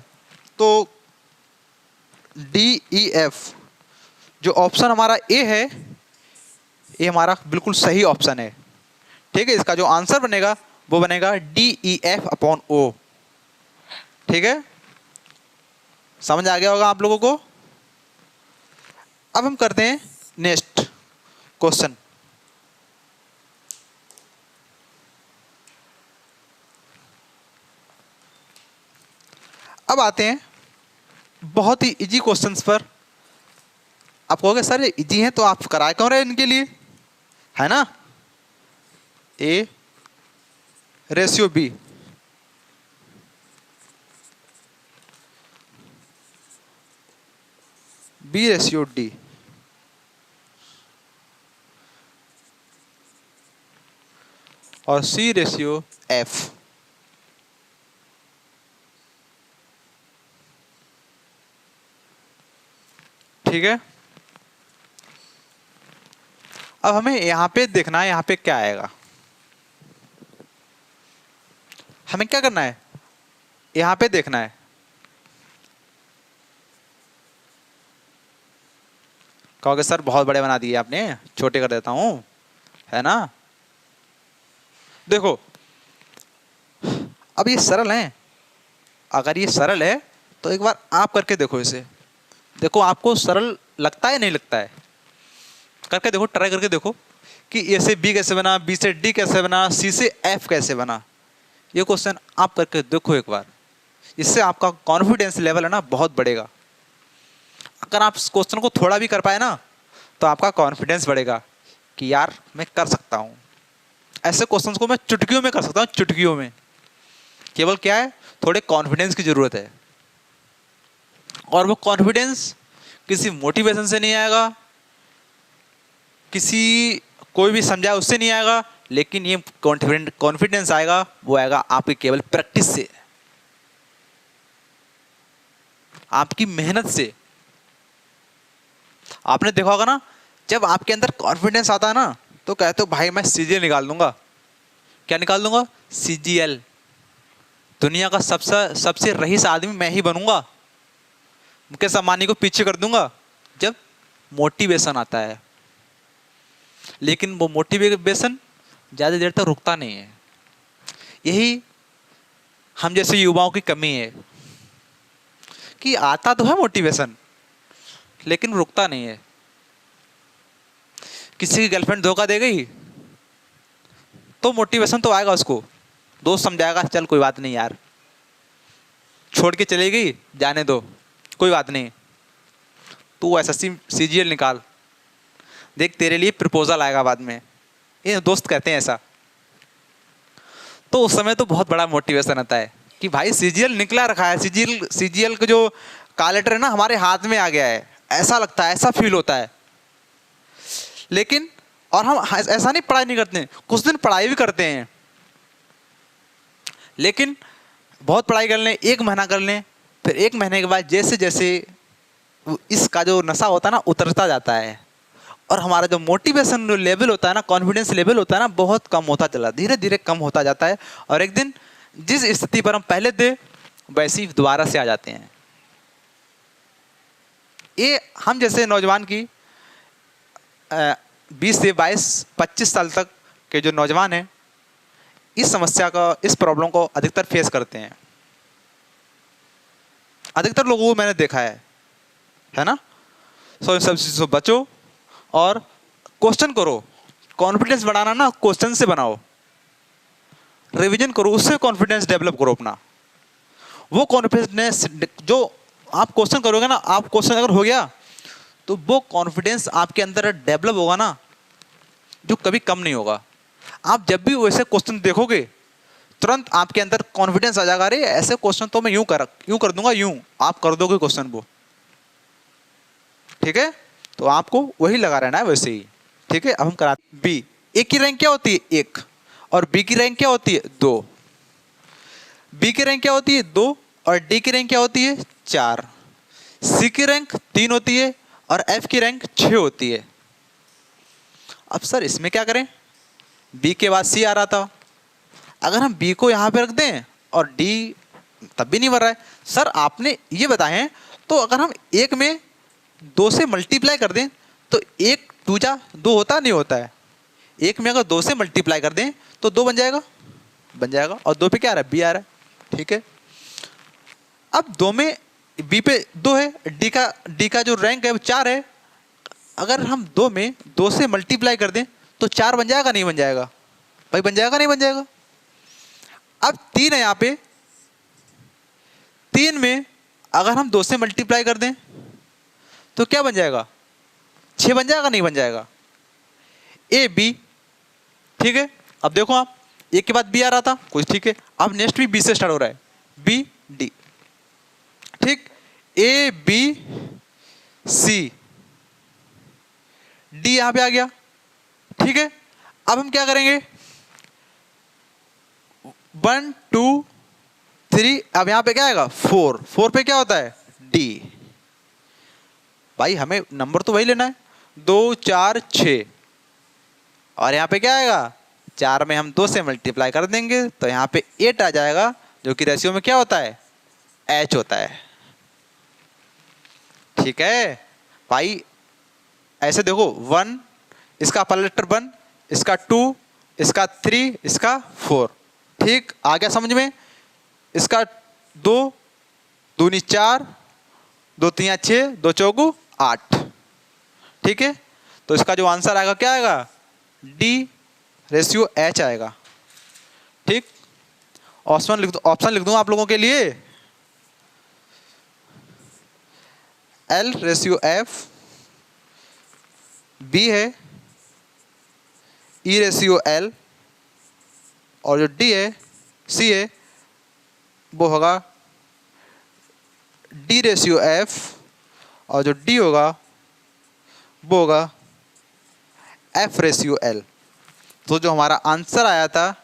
तो डी ई एफ जो ऑप्शन हमारा ए है, ये हमारा बिल्कुल सही ऑप्शन है। ठीक है, इसका जो आंसर बनेगा वो बनेगा D E F upon O. ठीक है, समझ आ गया होगा आप लोगों को। अब हम करते हैं नेक्स्ट क्वेश्चन। अब आते हैं बहुत ही इजी क्वेश्चंस पर। आप कहोगे सर ये इजी हैं तो आप कराए क्यों रहे इनके लिए, है ना। A ratio B, B ratio D, और सी रेशियो एफ। ठीक है, अब हमें यहां पे देखना है, यहां पे क्या आएगा। हमें क्या करना है, यहां पे देखना है। कहोगे सर बहुत बड़े बना दिए आपने, छोटे कर देता हूं, है ना। देखो अब ये सरल है, अगर ये सरल है तो एक बार आप करके देखो इसे, देखो आपको सरल लगता है नहीं लगता है, करके देखो, ट्राई करके देखो कि ए से बी कैसे बना, बी से डी कैसे बना, सी से एफ कैसे बना। ये क्वेश्चन आप करके देखो एक बार, इससे आपका कॉन्फिडेंस लेवल है ना बहुत बढ़ेगा। अगर आप इस क्वेश्चन को थोड़ा भी कर पाए ना तो आपका कॉन्फिडेंस बढ़ेगा कि यार मैं कर सकता हूँ। ऐसे क्वेश्चंस को मैं चुटकियों में कर सकता हूँ, चुटकियों में। केवल क्या है, थोड़े कॉन्फिडेंस की जरूरत है, और वो कॉन्फिडेंस किसी मोटिवेशन से नहीं आएगा, किसी कोई भी समझाए उससे नहीं आएगा, लेकिन ये कॉन्फिडेंस आएगा, वो आएगा आपकी केवल प्रैक्टिस से, आपकी मेहनत से। आपने देखा होगा ना, जब आपके अंदर कॉन्फिडेंस आता है ना तो कहते हो भाई मैं सीजीएल निकाल दूंगा। क्या निकाल दूंगा? सीजीएल। दुनिया का सबसे रईस आदमी मैं ही बनूंगा, मुकेश अंबानी को पीछे कर दूंगा। जब मोटिवेशन आता है, लेकिन वो मोटिवेशन ज़्यादा देर तक रुकता नहीं है। यही हम जैसे युवाओं की कमी है कि आता तो है मोटिवेशन, लेकिन रुकता नहीं है। किसी की गर्लफ्रेंड धोखा दे गई तो मोटिवेशन तो आएगा उसको, दोस्त समझाएगा चल कोई बात नहीं यार, छोड़ के चली गई जाने दो कोई बात नहीं, तू एसएससी सीजीएल निकाल, देख तेरे लिए प्रपोजल आएगा बाद में, ये दोस्त कहते हैं ऐसा। तो उस समय तो बहुत बड़ा मोटिवेशन आता है कि भाई सीजीएल निकला रखा है, सीजीएल का जो कॉल है ना हमारे हाथ में आ गया है, ऐसा लगता है, ऐसा फील होता है। लेकिन और हम ऐसा नहीं पढ़ाई नहीं करते हैं, कुछ दिन पढ़ाई भी करते हैं, लेकिन बहुत पढ़ाई कर लें, 1 महीना कर लें, फिर 1 महीने के बाद जैसे जैसे इसका जो नशा होता है ना उतरता जाता है, और हमारा जो मोटिवेशन लेवल होता है ना, कॉन्फिडेंस लेवल होता है ना, बहुत कम होता चला, धीरे धीरे कम होता जाता है, और एक दिन जिस स्थिति पर हम पहले थे वैसी दोबारा से आ जाते हैं। ये हम जैसे नौजवान की 20 से 22-25 साल तक के जो नौजवान हैं, इस समस्या का, इस प्रॉब्लम को अधिकतर फेस करते हैं। अधिकतर लोगों को मैंने देखा है ना। सो इन सब चीज़ों से बचो और क्वेश्चन करो। कॉन्फिडेंस बढ़ाना ना क्वेश्चन से बनाओ, रिवीजन करो, उससे कॉन्फिडेंस डेवलप करो अपना। वो कॉन्फिडेंस जो आप क्वेश्चन करोगे ना, आप क्वेश्चन अगर हो गया तो वो कॉन्फिडेंस आपके अंदर डेवलप होगा ना, जो कभी कम नहीं होगा। आप जब भी वैसे क्वेश्चन देखोगे तुरंत आपके अंदर कॉन्फिडेंस आ जाएगा, अरे ऐसे क्वेश्चन तो मैं यूं कर दूंगा, यूं आप कर दोगे क्वेश्चन वो। ठीक है, तो आपको वही लगा रहना है वैसे ही। ठीक है, अब हम कराते बी। ए की रैंक क्या होती है? 1। और बी की रैंक क्या होती है? 2। बी की रैंक क्या होती है? 2। और डी की रैंक क्या होती है? 4। सी की रैंक 3 होती है और एफ की रैंक 6 होती है। अब सर इसमें क्या करें? बी के बाद सी आ रहा था, अगर हम बी को यहाँ पे रख दें और डी तब भी नहीं बन रहा है। सर आपने ये बताएं, तो अगर हम 1 में 2 से मल्टीप्लाई कर दें तो 1 2 जा 2 होता नहीं होता है। 1 में अगर 2 से मल्टीप्लाई कर दें तो 2 बन जाएगा, और 2 पे क्या आ रहा है? बी आ रहा है। ठीक है, अब 2 में बी पे 2 है, डी का जो रैंक है वो 4 है। अगर हम 2 में 2 से मल्टीप्लाई कर दें तो 4 बन जाएगा नहीं बन जाएगा? भाई बन जाएगा नहीं बन जाएगा? अब 3 है यहाँ पे, 3 में अगर हम 2 से मल्टीप्लाई कर दें तो क्या बन जाएगा? 6 बन जाएगा नहीं बन जाएगा? A B. ठीक है, अब देखो आप, एक के बाद बी आ रहा था कुछ, ठीक है, अब नेक्स्ट भी बी से स्टार्ट हो रहा है, बी डी। ठीक, ए बी सी डी यहां पे आ गया। ठीक है, अब हम क्या करेंगे? 1 2 3, अब यहां पे क्या आएगा? 4। 4 पे क्या होता है? डी। भाई हमें नंबर तो वही लेना है, 2 4 6, और यहां पे क्या आएगा? 4 में हम 2 से मल्टीप्लाई कर देंगे तो यहां पे 8 आ जाएगा, जो कि रेशियो में क्या होता है? एच होता है। ठीक है भाई, ऐसे देखो 1, इसका पहला लेटर 1, इसका 2, इसका 3, इसका 4। ठीक, आ गया समझ में? इसका 2 दूनी 4, 2 तिया 6, 2 चौगु 8। ठीक है, तो इसका जो आंसर आएगा क्या आएगा, D/H आएगा। ठीक, ऑप्शन लिख दूं आप लोगों के लिए, L/F, B है E/L, और जो D है C है वो होगा D/F, और जो D होगा वो होगा F/L। तो जो हमारा आंसर आया था,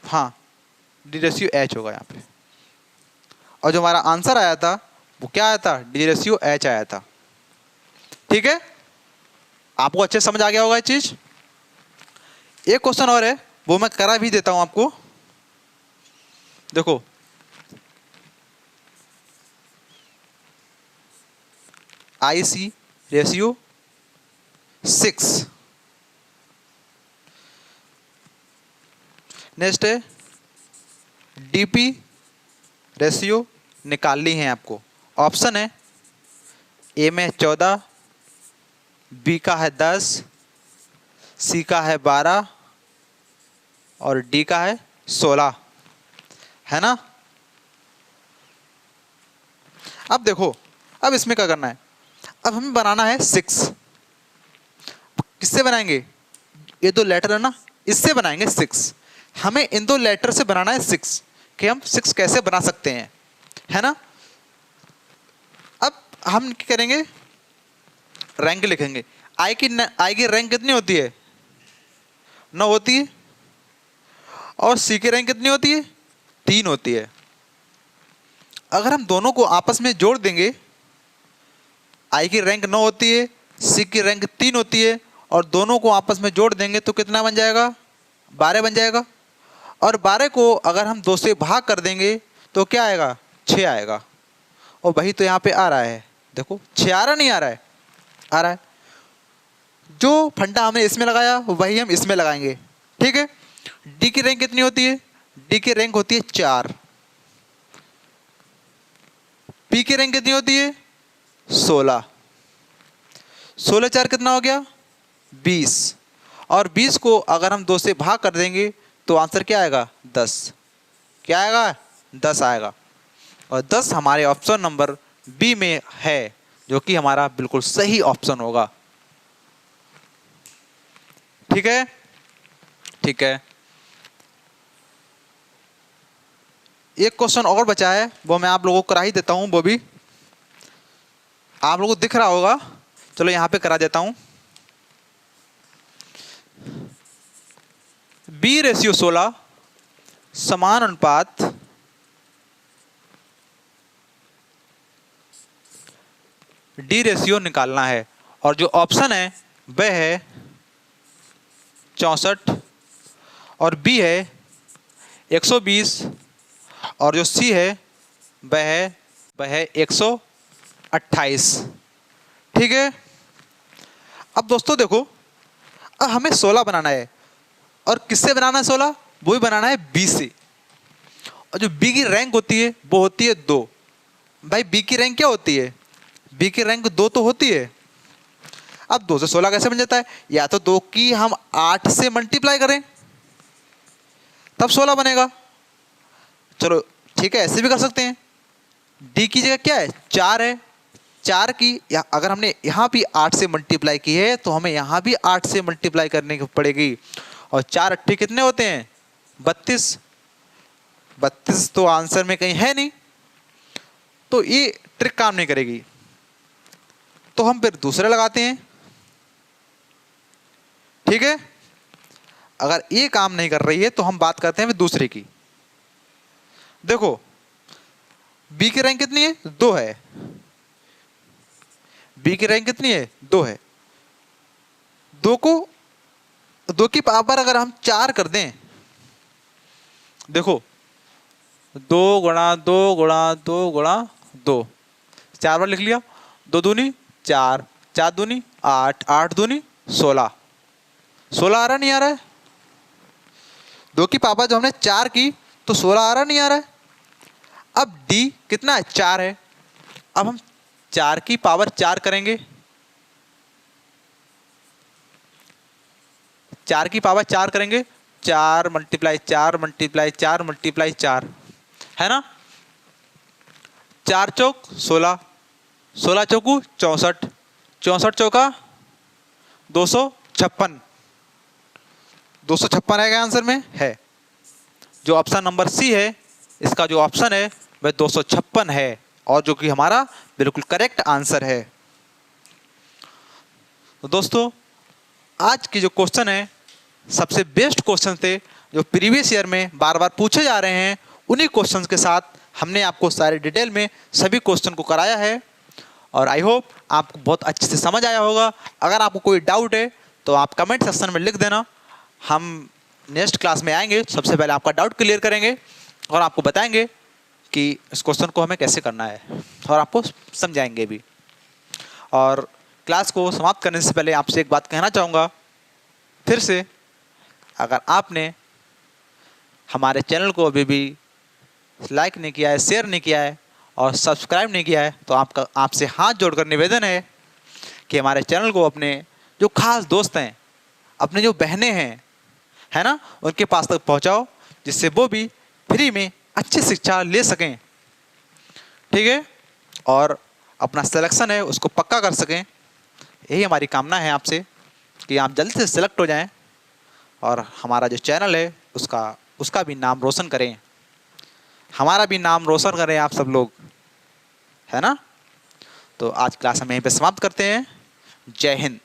हाँ D/H होगा यहाँ पे, और जो हमारा आंसर आया था वो क्या आया था, D/H आया था। ठीक है, आपको अच्छे समझ आ गया होगा ये चीज। एक क्वेश्चन और है, वो मैं करा भी देता हूं आपको। देखो, IC/6, नेक्स्ट है DP रेशियो निकालनी है आपको। ऑप्शन है ए में 14, बी का है 10, सी का है 12 और डी का है 16, है ना। अब देखो, अब इसमें क्या करना है, अब हमें बनाना है 6। किससे बनाएंगे, ये दो लेटर है ना, इससे बनाएंगे 6। हमें इन दो लेटर से बनाना है 6, कि हम 6 कैसे बना सकते हैं, है ना। अब हम क्या करेंगे, रैंक लिखेंगे। आई की रैंक कितनी होती है, 9 होती है, और सी की रैंक कितनी होती है, 3 होती है। अगर हम दोनों को आपस में जोड़ देंगे, आई की रैंक 9 होती है, सी की रैंक 3 होती है, और दोनों को आपस में जोड़ देंगे तो कितना बन जाएगा, 12 बन जाएगा। और 12 को अगर हम 2 से भाग कर देंगे तो क्या आएगा, 6 आएगा। और वही तो यहाँ पे आ रहा है, देखो 6 आ रहा, नहीं आ रहा है, आ रहा है। जो फंडा हमने इसमें लगाया वही हम इसमें लगाएंगे। ठीक है, डी की रैंक कितनी होती है, डी की रैंक होती है 4, पी की रैंक कितनी होती है 16, 16 4 कितना हो गया 20, और 20 को अगर हम 2 से भाग कर देंगे तो आंसर क्या आएगा 10। क्या आएगा, 10 आएगा। और 10 हमारे ऑप्शन नंबर बी में है, जो कि हमारा बिल्कुल सही ऑप्शन होगा। ठीक है, ठीक है। एक क्वेश्चन और बचा है, वो मैं आप लोगों को करा ही देता हूं, वो भी आप लोगों को दिख रहा होगा, चलो यहां पे करा देता हूं। B/16 समान अनुपात D रेशियो निकालना है, और जो ऑप्शन है वह है 64, और बी है 120, और जो सी है वह है 128। ठीक है, अब दोस्तों देखो, अब हमें 16 बनाना है, और किससे बनाना है 16, वो भी बनाना है बी से। और जो बी की रैंक होती है वो होती है 2। भाई बी की रैंक क्या होती है, बी की रैंक 2 तो होती है। अब 2 से 16 कैसे बन जाता है, या तो 2 की हम 8 से मल्टीप्लाई करें तब 16 बनेगा। चलो ठीक है, ऐसे भी कर सकते हैं। डी की जगह क्या है 4 है, 4 की अगर हमने यहाँ भी 8 से मल्टीप्लाई की है तो हमें यहाँ भी 8 से मल्टीप्लाई करने की पड़ेगी। और 4 8 कितने होते हैं 32, 32 तो आंसर में कहीं है नहीं, तो ये ट्रिक काम नहीं करेगी। तो हम फिर दूसरे लगाते हैं। ठीक है, अगर ये काम नहीं कर रही है तो हम बात करते हैं फिर दूसरे की। देखो बी की रैंक कितनी है 2 है, बी की रैंक कितनी है 2 है। 2 की पावर अगर हम 4 कर दें, देखो 2 गुणा 2 गुणा 2 गुणा 2, 4 बार लिख लिया, 2 दूनी 4, 4 दूनी 8, 8 दूनी 16, 16 आ रहा नहीं आ रहा है। 2 की पावर जो हमने 4 की तो 16 आ रहा नहीं आ रहा है। अब डी कितना है, 4 है। अब हम 4 की पावर 4 करेंगे, 4 की पावर 4 करेंगे, 4 मल्टीप्लाई 4 मल्टीप्लाई 4 मल्टीप्लाई 4 है ना। 4 चौक 16, 16 चौकू 64, 64 चौका 256, 256 है क्या आंसर में है। जो ऑप्शन नंबर सी है, इसका जो ऑप्शन है वह 256 है, और जो कि हमारा बिल्कुल करेक्ट आंसर है। तो दोस्तों आज की जो क्वेश्चन है सबसे बेस्ट क्वेश्चन थे, जो प्रीवियस ईयर में बार बार पूछे जा रहे हैं। उन्हीं क्वेश्चंस के साथ हमने आपको सारे डिटेल में सभी क्वेश्चन को कराया है, और आई होप आपको बहुत अच्छे से समझ आया होगा। अगर आपको कोई डाउट है तो आप कमेंट सेक्शन में लिख देना, हम नेक्स्ट क्लास में आएंगे, सबसे पहले आपका डाउट क्लियर करेंगे और आपको बताएंगे कि इस क्वेश्चन को हमें कैसे करना है, और आपको समझाएंगे भी। और क्लास को समाप्त करने से पहले आपसे एक बात कहना चाहूँगा फिर से, अगर आपने हमारे चैनल को अभी भी लाइक नहीं किया है, शेयर नहीं किया है और सब्सक्राइब नहीं किया है, तो आपसे हाथ जोड़कर निवेदन है कि हमारे चैनल को अपने जो खास दोस्त हैं, अपने जो बहनें हैं, है ना, उनके पास तक पहुंचाओ, जिससे वो भी फ्री में अच्छी शिक्षा ले सकें, ठीक है, और अपना सिलेक्शन है उसको पक्का कर सकें। यही हमारी कामना है आपसे कि आप जल्द से सिलेक्ट हो जाएं और हमारा जो चैनल है उसका भी नाम रोशन करें, हमारा भी नाम रोशन करें आप सब लोग, है ना। तो आज क्लास हम यहीं पे समाप्त करते हैं। जय हिंद।